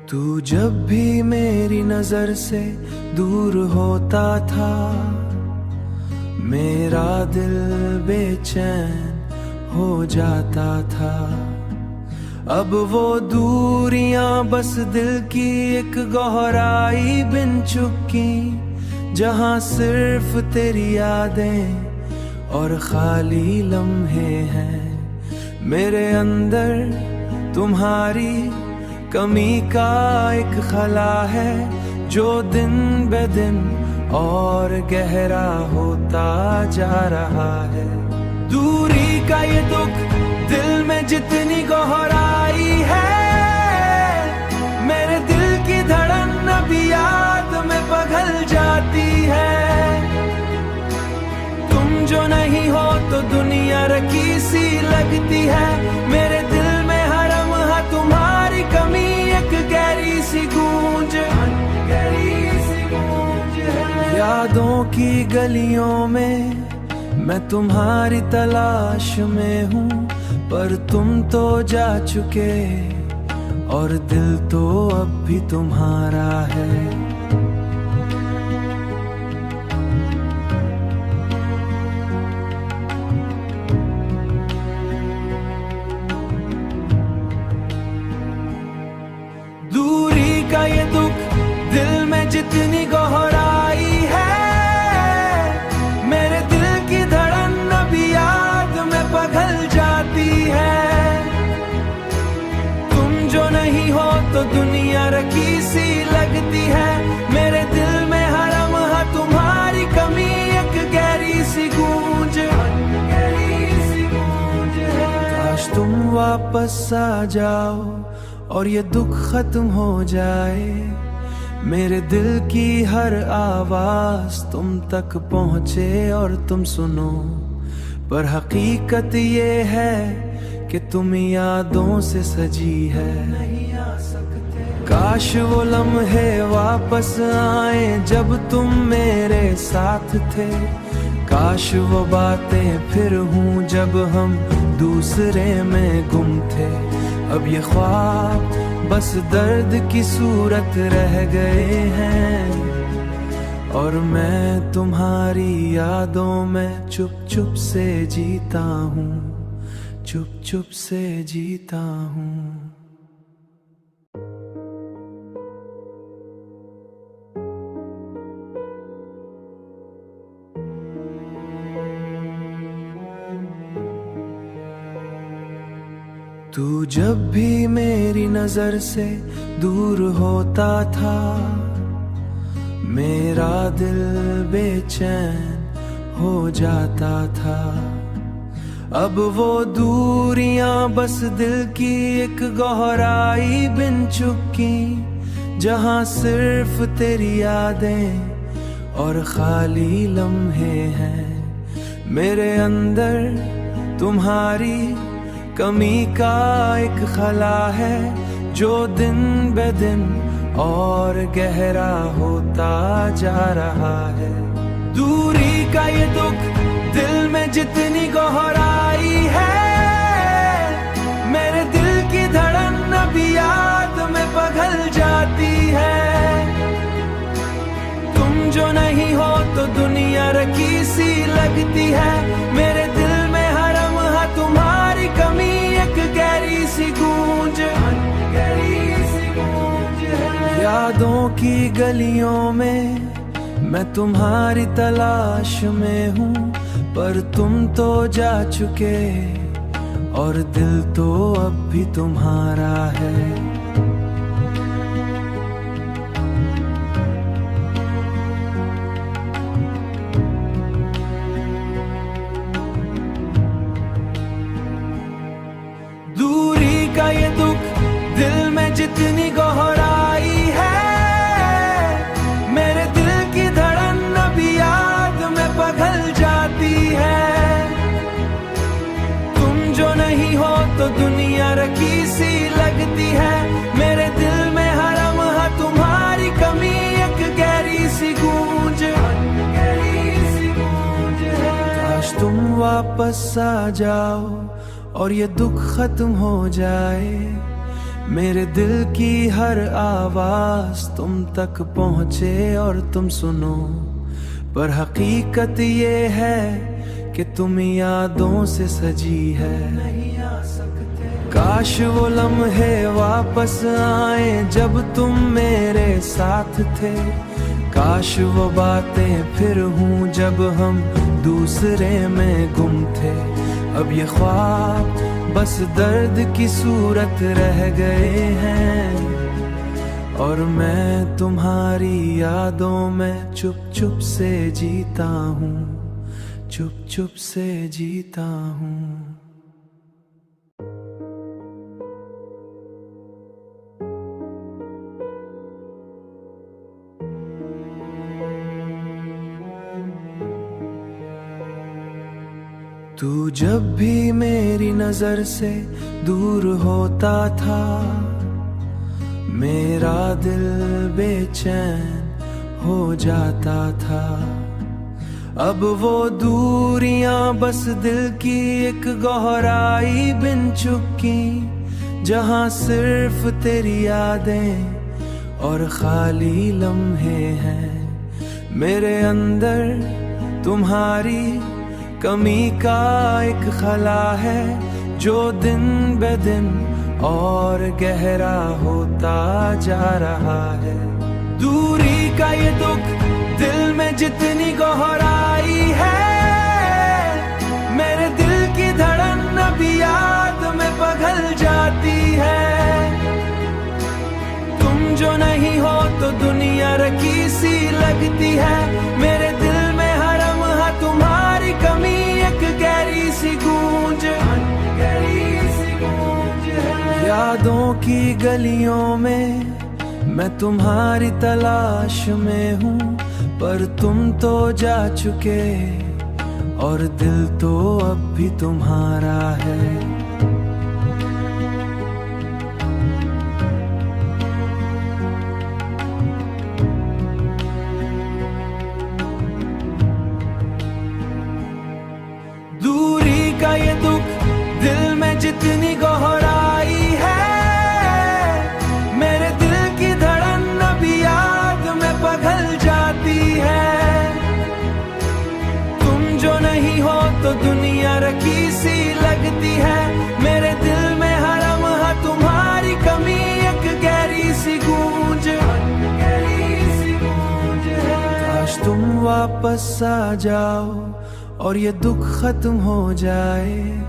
तू जब भी मेरी नजर से दूर होता था, मेरा दिल बेचैन हो जाता था। अब वो दूरियां बस दिल की एक गहराई बिन चुकी, जहां सिर्फ तेरी यादें और खाली लम्हे हैं। मेरे अंदर तुम्हारी कमी का एक खला है, जो दिन ब दिन और गहरा होता जा रहा है। दूरी का ये दुख दिल में जितनी गहराई है, मेरे दिल की धड़कन अभी याद में पिघल जाती है। तुम जो नहीं हो तो दुनिया रखी सी लगती है। मेरे दिल में हर लम्हा तुम्हारी कमी एक गहरी सी गूंज है। यादों की गलियों में मैं तुम्हारी तलाश में हूँ, पर तुम तो जा चुके और दिल तो अब भी तुम्हारा है। दूरी का ये दुख दिल में जितनी गहराई है, मेरे दिल की धड़कन अभी याद में पिघल जाती है। तुम जो नहीं हो तो दुनिया रखी सी लगती है। मेरे दिल में हर लम्हा तुम्हारी कमी एक गहरी सी गूंज है। काश तुम वापस आ जाओ और ये दुख खत्म हो जाए। मेरे दिल की हर आवाज तुम तक पहुंचे और तुम सुनो, पर हकीकत ये है कि तुम यादों से सजी है। नहीं आ सकते। काश वो लम्हे वापस आए जब तुम मेरे साथ थे। काश वो बातें फिर हूँ जब हम दूसरे में गुम थे। अब ये ख्वाब बस दर्द की सूरत रह गए हैं, और मैं तुम्हारी यादों में चुप चुप से जीता हूँ, चुप चुप से जीता हूँ। तू जब भी मेरी नजर से दूर होता था, मेरा दिल बेचैन हो जाता था। अब वो दूरियां बस दिल की एक गहराई बिन चुकी, जहां सिर्फ तेरी यादें और खाली लम्हे हैं। मेरे अंदर तुम्हारी कमी का एक खला है, जो दिन ब दिन और गहरा होता जा रहा है। दूरी का ये दुख दिल में जितनी गहराई है, मेरे दिल की धड़कन अभी याद में पिघल जाती है। तुम जो नहीं हो तो दुनिया रखी सी लगती है। मेरे दिल में हर लम्हा तुम्हारी कमी एक गहरी सी गूंज है। यादों की गलियों में मैं तुम्हारी तलाश में हूँ, पर तुम तो जा चुके और दिल तो अब भी तुम्हारा है। दूरी का ये दुख दिल में जितनी गहराई है, मेरे दिल की धड़कन अभी याद में पिघल जाती है। तुम जो नहीं हो तो दुनिया रखी सी लगती है। मेरे दिल में हर लम्हा तुम्हारी कमी एक गहरी सी गूंज है। काश तुम वापस आ जाओ और ये दुख खत्म हो जाए। मेरे दिल की हर आवाज तुम तक पहुंचे और तुम सुनो, पर हकीकत ये है कि तुम यादों से सजी है। नहीं आ सकते। काश वो लम्हे वापस आए जब तुम मेरे साथ थे, काश वो बातें फिर हूँ जब हम दूसरे में गुम थे। अब ये ख्वाब बस दर्द की सूरत रह गए हैं, और मैं तुम्हारी यादों में चुप चुप से जीता हूँ, चुप चुप से जीता हूँ। तू जब भी मेरी नजर से दूर होता था, मेरा दिल बेचैन हो जाता था। अब वो दूरियां बस दिल की एक गहराई बिन चुकी, जहां सिर्फ तेरी यादें और खाली लम्हे हैं। मेरे अंदर तुम्हारी कमी का एक खला है, जो दिन ब दिन और गहरा होता जा रहा है। दूरी का ये दुख दिल में जितनी गहराई है, मेरे दिल की धड़कन अभी याद में पिघल जाती है। तुम जो नहीं हो तो दुनिया रखी सी लगती है। मेरे दिल में हर लम्हा तुम्हारी कमी एक गहरी सी गूंज है। यादों की गलियों में मैं तुम्हारी तलाश में हूँ, पर तुम तो जा चुके और दिल तो अब भी तुम्हारा है। दूरी का ये दुख दिल में जितनी गहराई है, मेरे दिल की धड़कन अभी याद में पिघल जाती है। तुम जो नहीं हो तो दुनिया रखी सी लगती है। मेरे दिल में हर लम्हा तुम्हारी कमी एक गहरी सी गूंज है। काश तुम वापस आ जाओ और ये दुख खत्म हो जाए।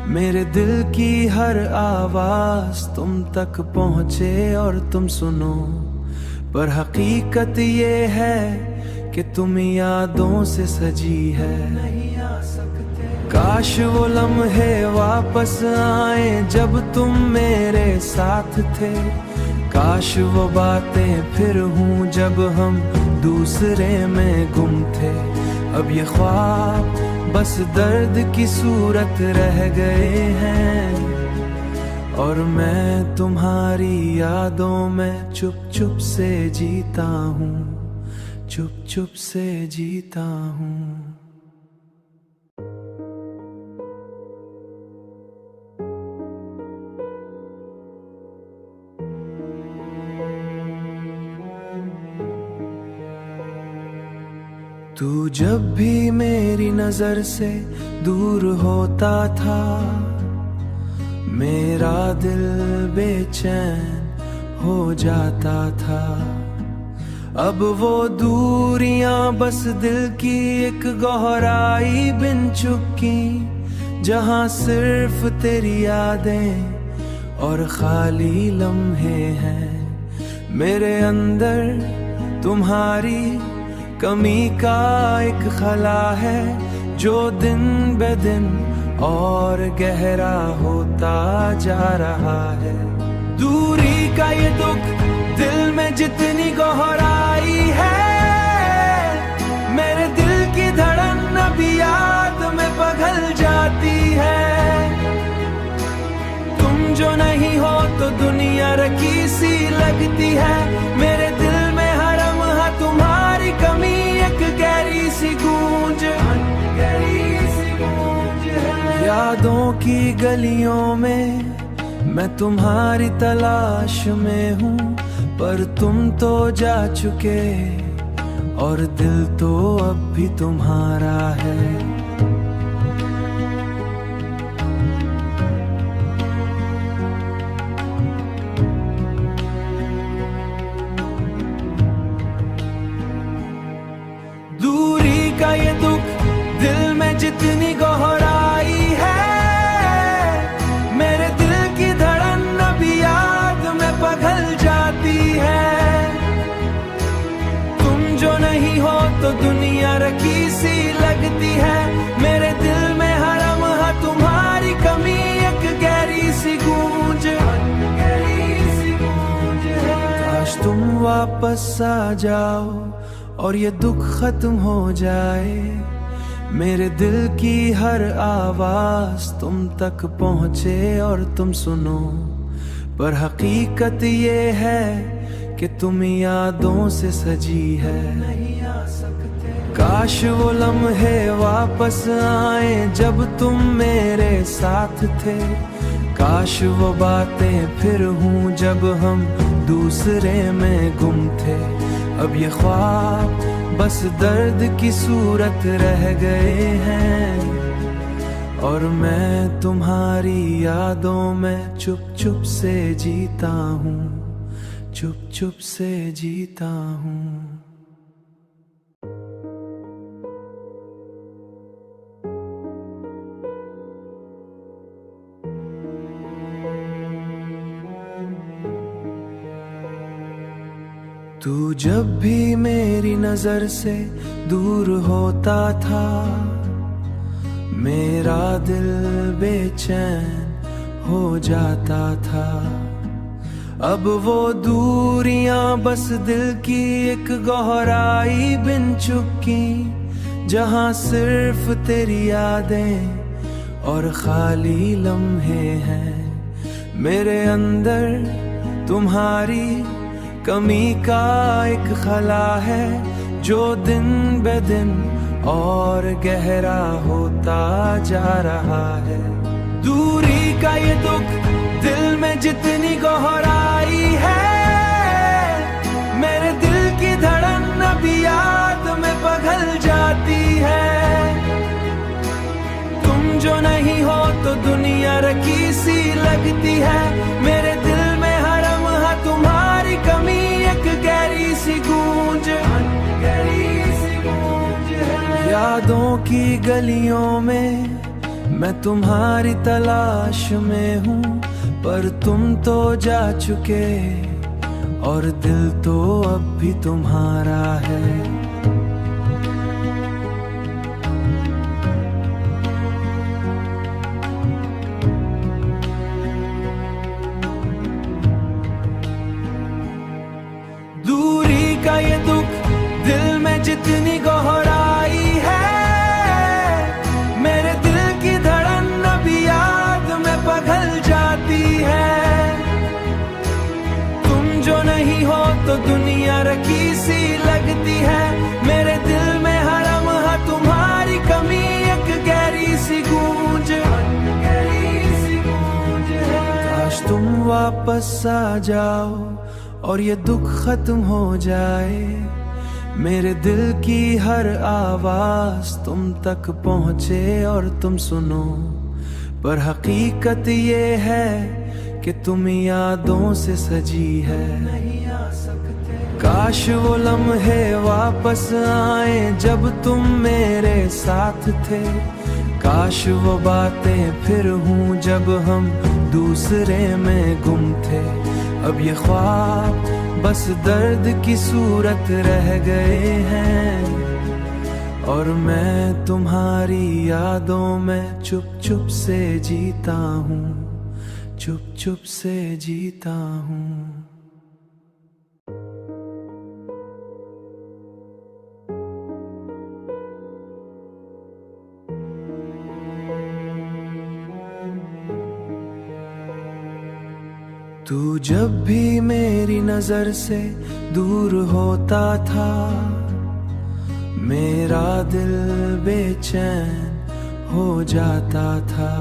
मेरे दिल की हर आवाज तुम तक पहुंचे और तुम सुनो, पर हकीकत ये है कि तुम यादों से सजी है। नहीं आ सकते। काश वो लम्हे वापस आए जब तुम मेरे साथ थे, काश वो बातें फिर हूँ जब हम दूसरे में गुम थे। अब ये ख्वाब बस दर्द की सूरत रह गए हैं, और मैं तुम्हारी यादों में चुप चुप से जीता हूँ, चुप चुप से जीता हूँ। तू जब भी मेरी नजर से दूर होता था, मेरा दिल बेचैन हो जाता था। अब वो दूरियां बस दिल की एक गहराई बिन चुकी, जहां सिर्फ तेरी यादें और खाली लम्हे हैं। मेरे अंदर तुम्हारी कमी का एक खला है, जो दिन ब दिन और गहरा होता जा रहा है। दूरी का ये दुख दिल में जितनी गहराई है, मेरे दिल की धड़कन अभी याद में पिघल जाती है। तुम जो नहीं हो तो दुनिया रखी सी लगती है। मेरे दिल में हर लम्हा तुम्हारी कमी एक गहरी सी गूंज है। यादों की गलियों में मैं तुम्हारी तलाश में हूँ, पर तुम तो जा चुके और दिल तो अब भी तुम्हारा है। दूरी का ये दुख दिल में जितनी गहराई है, मेरे दिल की धड़कन अभी याद में पिघल जाती है। तुम जो नहीं हो तो दुनिया रखी सी लगती है, मेरे दिल में हर लम्हा तुम्हारी कमी एक गहरी सी गूंज है। काश तुम वापस आ जाओ और ये दुख खत्म हो जाए, मेरे दिल की हर आवाज तुम तक पहुंचे और तुम सुनो। पर हकीकत ये है कि तुम यादों से सजी है, नहीं आ सकते। काश वो लम्हे वापस आए जब तुम मेरे साथ थे, काश वो बातें फिर हूँ जब हम दूसरे में गुम थे। अब ये ख्वाब बस दर्द की सूरत रह गए हैं, और मैं तुम्हारी यादों में चुप चुप से जीता हूँ, चुप चुप से जीता हूँ। तू जब भी मेरी नजर से दूर होता था, मेरा दिल बेचैन हो जाता था। अब वो दूरियां बस दिल की एक गहराई बिन चुकी, जहां सिर्फ तेरी यादें और खाली लम्हे हैं। मेरे अंदर तुम्हारी कमी का एक खला है, जो दिन ब दिन और गहरा होता जा रहा है। दूरी का ये दुख दिल में जितनी गहराई है, मेरे दिल की धड़कन अभी याद में पिघल जाती है। तुम जो नहीं हो तो दुनिया रखी सी लगती है, मेरे दिल में हर लम्हा तुम्हारी कमी एक गहरी सी गूंज है। यादों की गलियों में मैं तुम्हारी तलाश में हूँ, पर तुम तो जा चुके और दिल तो अब भी तुम्हारा है। दूरी का ये दुख दिल में जितनी गहराई है, मेरे दिल की धड़कन अभी याद में पिघल जाती है। तुम जो नहीं हो तो दुनिया रखी सी लगती है, मेरे दिल में हर लम्हा तुम्हारी कमी एक गहरी सी गूंज है। काश तुम वापस आ जाओ और ये दुख खत्म हो जाए, मेरे दिल की हर आवाज तुम तक पहुंचे और तुम सुनो। पर हकीकत ये है कि तुम यादों से सजी है, नहीं आ सकते। काश वो लम्हे वापस आए जब तुम मेरे साथ थे, काश वो बातें फिर हूँ जब हम दूसरे में गुम थे। अब ये ख्वाब बस दर्द की सूरत रह गए हैं, और मैं तुम्हारी यादों में चुप चुप से जीता हूँ, चुप चुप से जीता हूँ। तू जब भी मेरी नजर से दूर होता था, मेरा दिल बेचैन हो जाता था।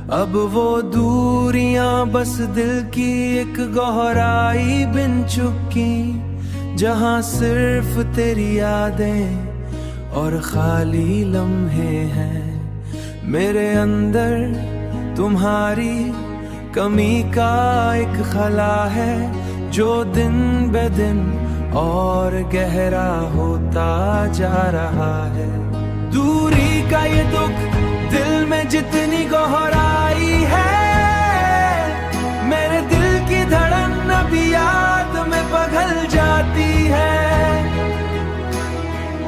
अब वो दूरियां बस दिल की एक गहराई बिन चुकी, जहां सिर्फ तेरी यादें और खाली लम्हे हैं। मेरे अंदर तुम्हारी कमी का एक खला है, जो दिन ब दिन और गहरा होता जा रहा है। दूरी का ये दुख दिल में जितनी गहराई है, मेरे दिल की धड़कन अभी याद में पिघल जाती है।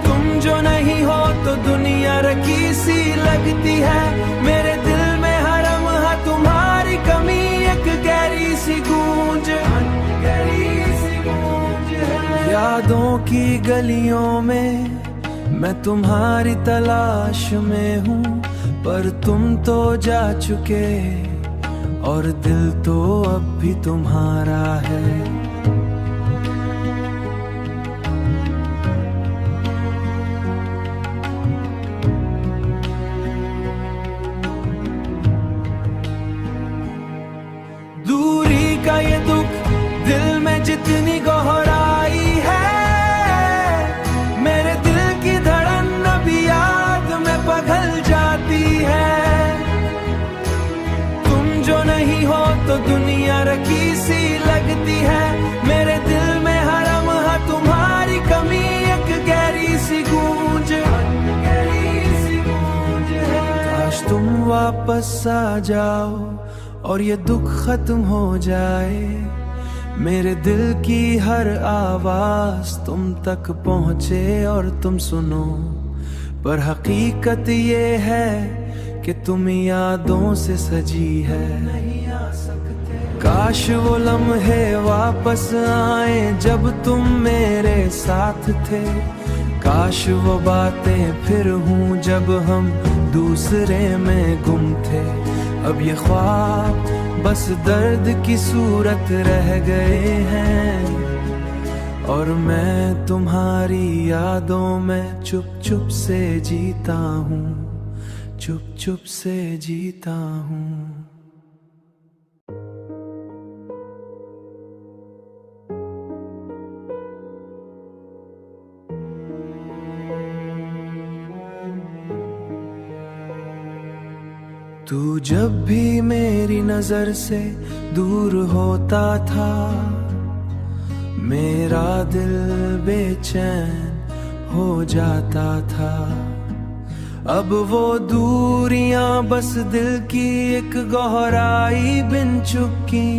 तुम जो नहीं हो तो दुनिया रखी सी लगती है। मेरे दिल में हर लम्हा तुम्हारी कमी एक गहरी सी गूंज है। यादों की गलियों में मैं तुम्हारी तलाश में हूँ, पर तुम तो जा चुके और दिल तो अब भी तुम्हारा है। दूरी का ये दुख दिल में जितनी गहराई है, मेरे दिल की धड़कन अभी याद में पिघल जाती है। तुम जो नहीं हो तो दुनिया रखी सी लगती है। मेरे दिल में हर लम्हा तुम्हारी कमी एक गहरी सी गूंज है। काश तुम वापस आ जाओ और ये दुख खत्म हो जाए। मेरे दिल की हर आवाज तुम तक पहुंचे और तुम सुनो, पर हकीकत ये है कि तुम यादों से सजी है। नहीं आ सकते। काश वो लम्हे वापस आए जब तुम मेरे साथ थे। काश वो बातें फिर हूँ जब हम दूसरे में गुम थे। अब ये ख्वाब बस दर्द की सूरत रह गए हैं, और मैं तुम्हारी यादों में चुप चुप से जीता हूँ, चुप चुप से जीता हूँ। तू जब भी मेरी नजर से दूर होता था, मेरा दिल बेचैन हो जाता था। अब वो दूरियां बस दिल की एक गहराई बिन चुकी,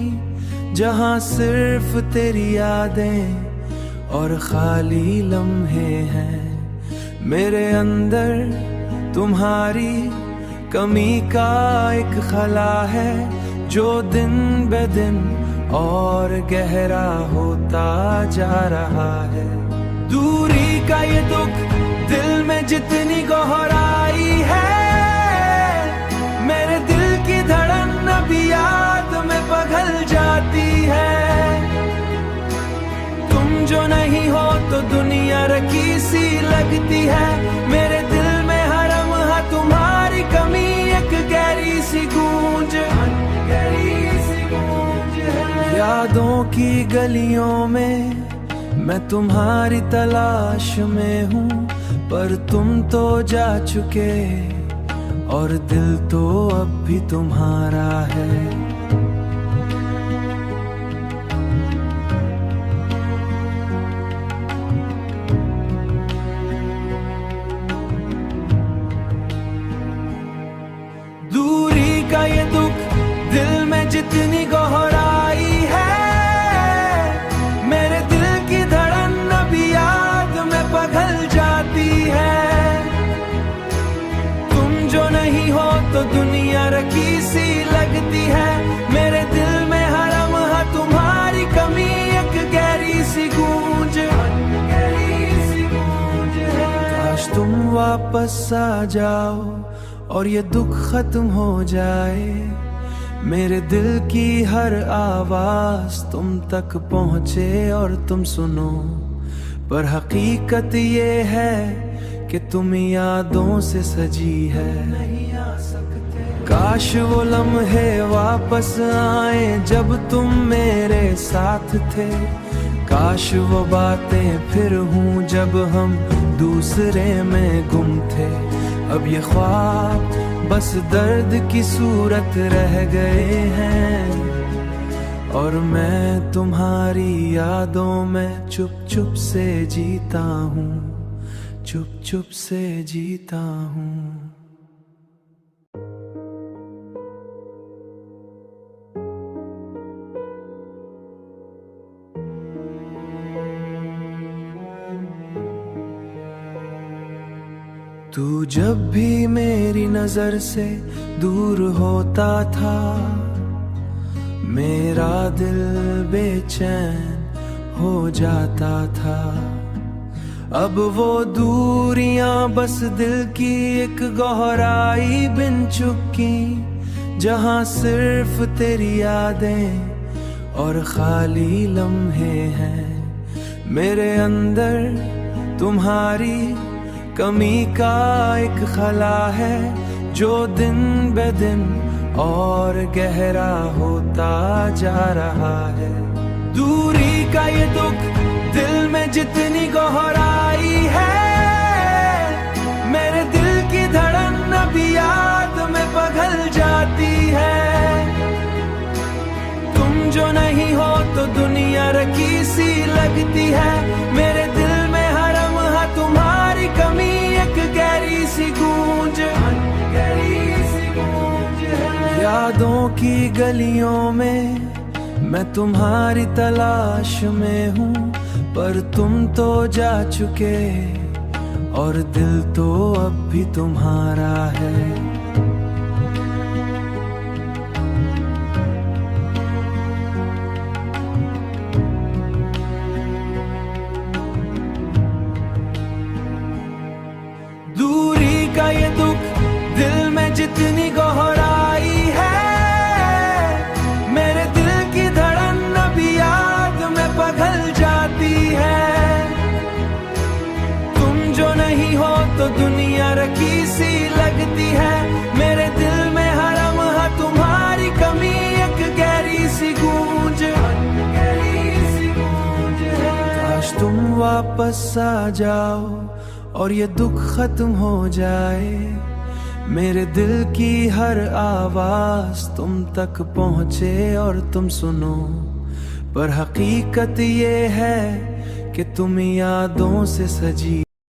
जहां सिर्फ तेरी यादें और खाली लम्हे हैं। मेरे अंदर तुम्हारी कमी का एक खला है, जो दिन ब दिन और गहरा होता जा रहा है। दूरी का ये दुख दिल में जितनी गहराई है, मेरे दिल की धड़कन अभी याद में पिघल जाती है। तुम जो नहीं हो तो दुनिया रखी सी लगती है। मेरे दिल में हर लम्हा तुम्हारी कमी एक गहरी सी गूंज है। यादों की गलियों में मैं तुम्हारी तलाश में हूँ, पर तुम तो जा चुके और दिल तो अब भी तुम्हारा है। दूरी का ये दुख दिल में जितनी गहराई है, मेरे दिल की धड़कन अभी याद में पिघल जाती है। तुम जो नहीं हो तो दुनिया रखी सी लगती है। मेरे दिल में हर लम्हा तुम्हारी कमी एक गहरी सी गूंज है। काश तुम वापस आ जाओ और ये दुख खत्म हो जाए। मेरे दिल की हर आवाज तुम तक पहुंचे और तुम सुनो, पर हकीकत ये है कि तुम यादों से सजी है। नहीं आ सकते। काश वो लम्हे वापस आए जब तुम मेरे साथ थे, काश वो बातें फिर हूँ जब हम दूसरे में गुम थे। अब ये ख्वाब बस दर्द की सूरत रह गए हैं, और मैं तुम्हारी यादों में चुप चुप से जीता हूँ, चुप चुप से जीता हूँ। तू जब भी मेरी नजर से दूर होता था, मेरा दिल बेचैन हो जाता था। अब वो दूरियां बस दिल की एक गहराई बिन चुकी, जहां सिर्फ तेरी यादें और खाली लम्हे हैं। मेरे अंदर तुम्हारी कमी का एक खला है, जो दिन ब दिन और गहरा होता जा रहा है। दूरी का ये दुख दिल में जितनी गहराई है, मेरे दिल की धड़कन अभी याद में पिघल जाती है। तुम जो नहीं हो तो दुनिया रखी सी लगती है। मेरे दिल में हर लम्हा तुम्हारी कमी एक गहरी सी गूंज है। यादों की गलियों में मैं तुम्हारी तलाश में हूँ, पर तुम तो जा चुके और दिल तो अब भी तुम्हारा है। दूरी का ये दुख दिल में जितनी गहराई है, मेरे दिल की धड़कन अभी याद में पिघल जाती है। तुम जो नहीं हो तो दुनिया रखी सी लगती है। मेरे दिल में हर लम्हा तुम्हारी कमी एक गहरी सी गूंज है। काश तुम वापस आ जाओ और ये दुख खत्म हो जाए। मेरे दिल की हर आवाज तुम तक पहुंचे और तुम सुनो, पर हकीकत ये है कि तुम यादों से सजी